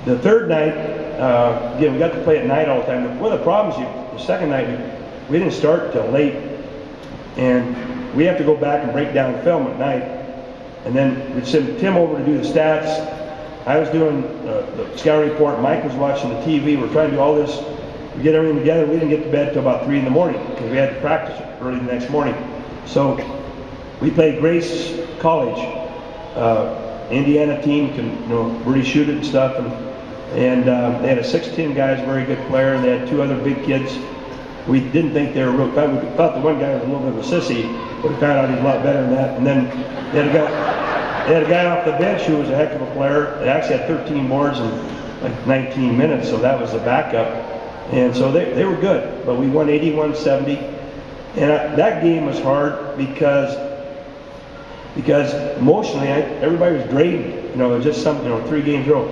The third night, again, we got to play at night all the time. One of the problems, the second night, we didn't start till late, and we have to go back and break down film at night, and then we'd send Tim over to do the stats. I was doing the scouting report. Mike was watching the TV. We're trying to do all this. We get everything together. We didn't get to bed till about 3 in the morning because we had to practice early the next morning. So we played Grace College. Indiana team can really shoot it and stuff, and they had a 6'10" guy, a very good player, and they had 2 other big kids. We didn't think they were real good. We thought the one guy was a little bit of a sissy, but we found out he's a lot better than that. And then they had a guy off the bench who was a heck of a player. They actually had 13 boards in like 19 minutes, so that was the backup. And so they were good, but we won 81-70. And that game was hard because emotionally everybody was drained. It was just something, 3 games in a row.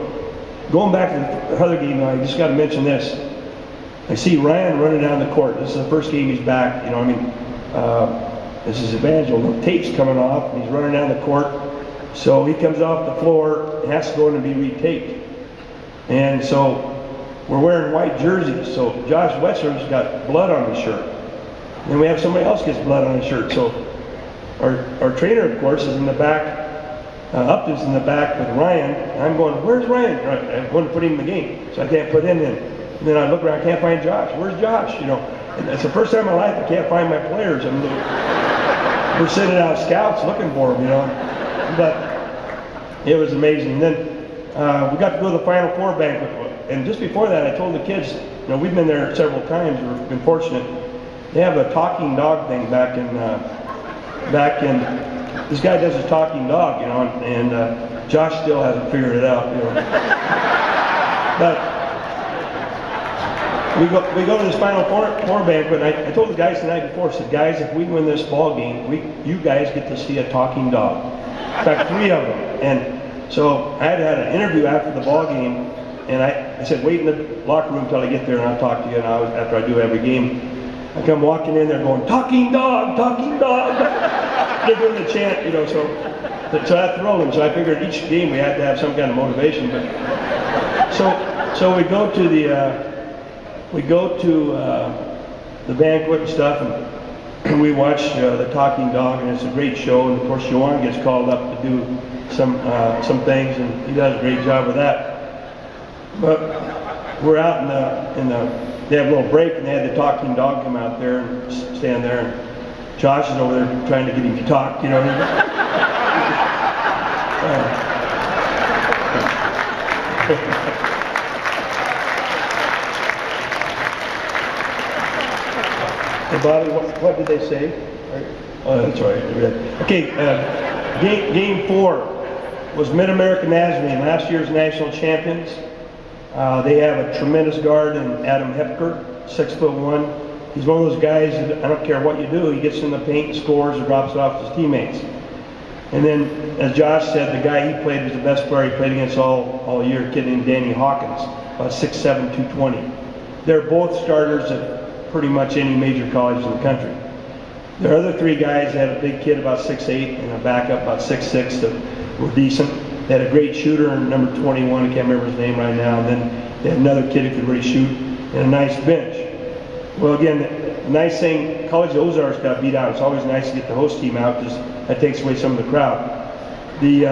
Going back to the other game, I just got to mention this. I see Ryan running down the court. This is the first game he's back. This is Evangel. The tape's coming off, and he's running down the court. So he comes off the floor and has to go in and be retaped. And so we're wearing white jerseys. So Josh Wetzler's got blood on his shirt. Then we have somebody else gets blood on his shirt. So our trainer, of course, is in the back. Upton's in the back with Ryan. And I'm going, where's Ryan? I want to put him in the game, so I can't put him in. And then I look around, I can't find Josh. Where's Josh? And it's the first time in my life I can't find my players. We're sending out scouts looking for them, But it was amazing. And then we got to go to the Final Four banquet. And just before that, I told the kids, we've been there several times. We've been fortunate. They have a talking dog thing back in. This guy does his talking dog, and Josh still hasn't figured it out, But we go to this Final Four banquet, and I told the guys the night before, I said, guys, if we win this ball game, you guys get to see a talking dog. In fact, 3 of them. And so I had an interview after the ball game, and I said, wait in the locker room until I get there, and I'll talk to you after I do every game. I come walking in there going, talking dog, talking dog. They're doing the chant, so that thrilled them. So I figured each game we had to have some kind of motivation. But so we go to the banquet and stuff, and we watch the talking dog, and it's a great show. And of course, Johan gets called up to do some things, and he does a great job with that. But we're out they have a little break, and they had the talking dog come out there and stand there. And Josh is over there trying to get him to talk, Hey, Bobby, what did they say? Oh, that's right. Okay, game 4 was Mid-American Nazarene, last year's national champions. They have a tremendous guard in Adam Hepker, 6'1". He's one of those guys that I don't care what you do, he gets in the paint and scores or drops it off to his teammates. And then, as Josh said, the guy he played was the best player he played against all year, a kid named Danny Hawkins, about 6'7", 220. They're both starters at pretty much any major college in the country. Their other 3 guys had a big kid about 6'8", and a backup about 6'6", that were decent. They had a great shooter, number 21, I can't remember his name right now, and then they had another kid who could really shoot, and a nice bench. Well, again, the nice thing, College of Ozarks got beat out. It's always nice to get the host team out because that takes away some of the crowd. The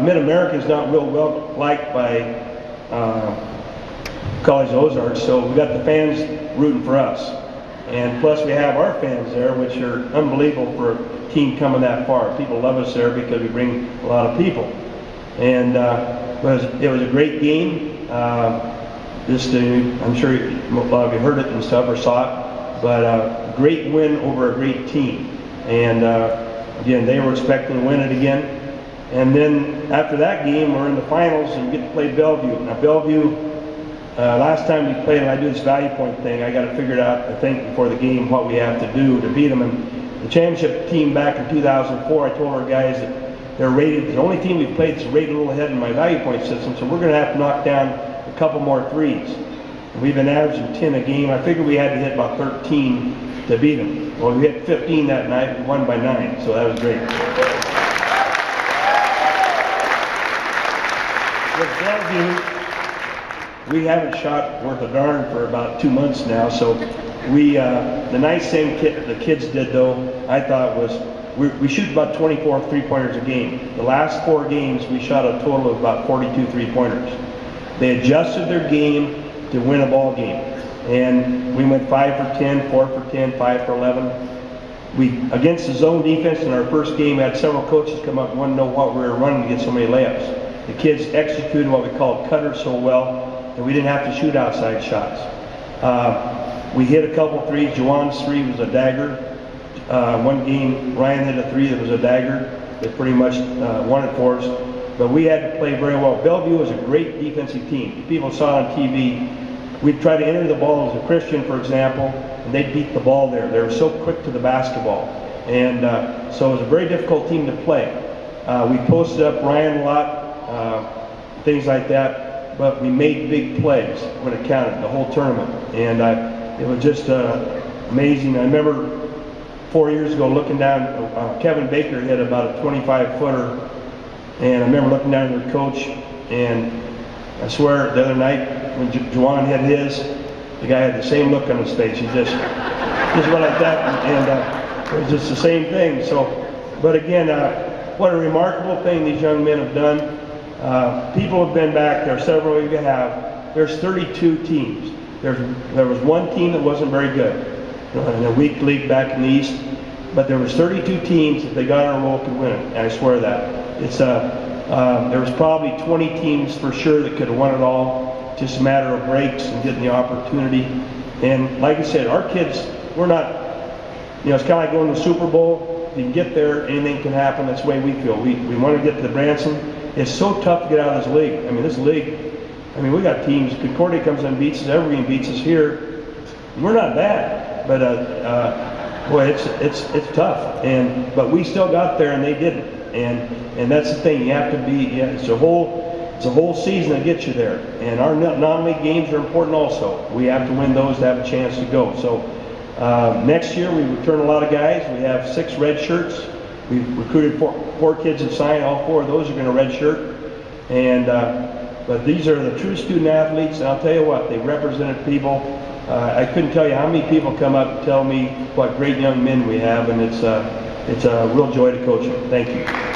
Mid-America is not real well liked by College of Ozarks, so we got the fans rooting for us. And plus we have our fans there, which are unbelievable for a team coming that far. People love us there because we bring a lot of people. And it was a great game. I'm sure a lot of you heard it and stuff or saw it, but a great win over a great team. And again, they were expecting to win it again. And then after that game, we're in the finals and we get to play Bellevue. Now Bellevue, last time we played, and I do this value point thing, I got to figure it out, I think, before the game what we have to do to beat them. And the championship team back in 2004, I told our guys that they're rated, the only team we played that's rated a little ahead in my value point system, so we're going to have to knock down a couple more threes. And we've been averaging 10 a game. I figured we had to hit about 13 to beat them. Well, we hit 15 that night, we won by 9, so that was great. with Bellevue, we haven't shot worth a darn for about 2 months now. So the nice thing the kids did though, I thought was, we shoot about 24 three-pointers a game. The last 4 games, we shot a total of about 42 three-pointers. They adjusted their game to win a ball game. And we went 5 for 10, 4 for 10, 5 for 11. Against the zone defense in our first game, we had several coaches come up and want to know what we were running to get so many layups. The kids executed what we call cutters so well, and we didn't have to shoot outside shots. We hit a couple threes. Juwan's 3 was a dagger. One game, Ryan hit a 3 that was a dagger that pretty much won it for us. But we had to play very well. Bellevue was a great defensive team. People saw on TV, we'd try to enter the ball as a Christian, for example, and they'd beat the ball there. They were so quick to the basketball. And so it was a very difficult team to play. We posted up Ryan a lot, things like that, but we made big plays when it counted, the whole tournament. And it was just amazing. I remember 4 years ago looking down, Kevin Baker hit about a 25-footer, and I remember looking down at their coach, and I swear the other night when Juwan hit his, the guy had the same look on his face. He just went like that, and it was just the same thing. So, but again, what a remarkable thing these young men have done. People have been back there, several of you have. There's 32 teams. There was one team that wasn't very good, in a weak league back in the East, but there was 32 teams that they got on a roll could win it, and I swear that. There was probably 20 teams for sure that could have won it all, just a matter of breaks and getting the opportunity. And like I said, our kids, we're not, it's kind of like going to the Super Bowl. If you can get there, anything can happen. That's the way we feel. We want to get to the Branson. It's so tough to get out of this league. I mean, this league, we got teams. Concordia comes and beats us. Evergreen beats us here. We're not bad, but boy, it's tough. But we still got there, and they didn't. And that's the thing. You have to be. It's a whole season that gets you there. And our non-league games are important also. We have to win those to have a chance to go. So next year we return a lot of guys. We have 6 red shirts. We've recruited 4 kids have signed. All 4 of those are going to red shirt. And but these are the true student athletes. And I'll tell you what, they represented people. I couldn't tell you how many people come up and tell me what great young men we have, and it's a real joy to coach them. Thank you.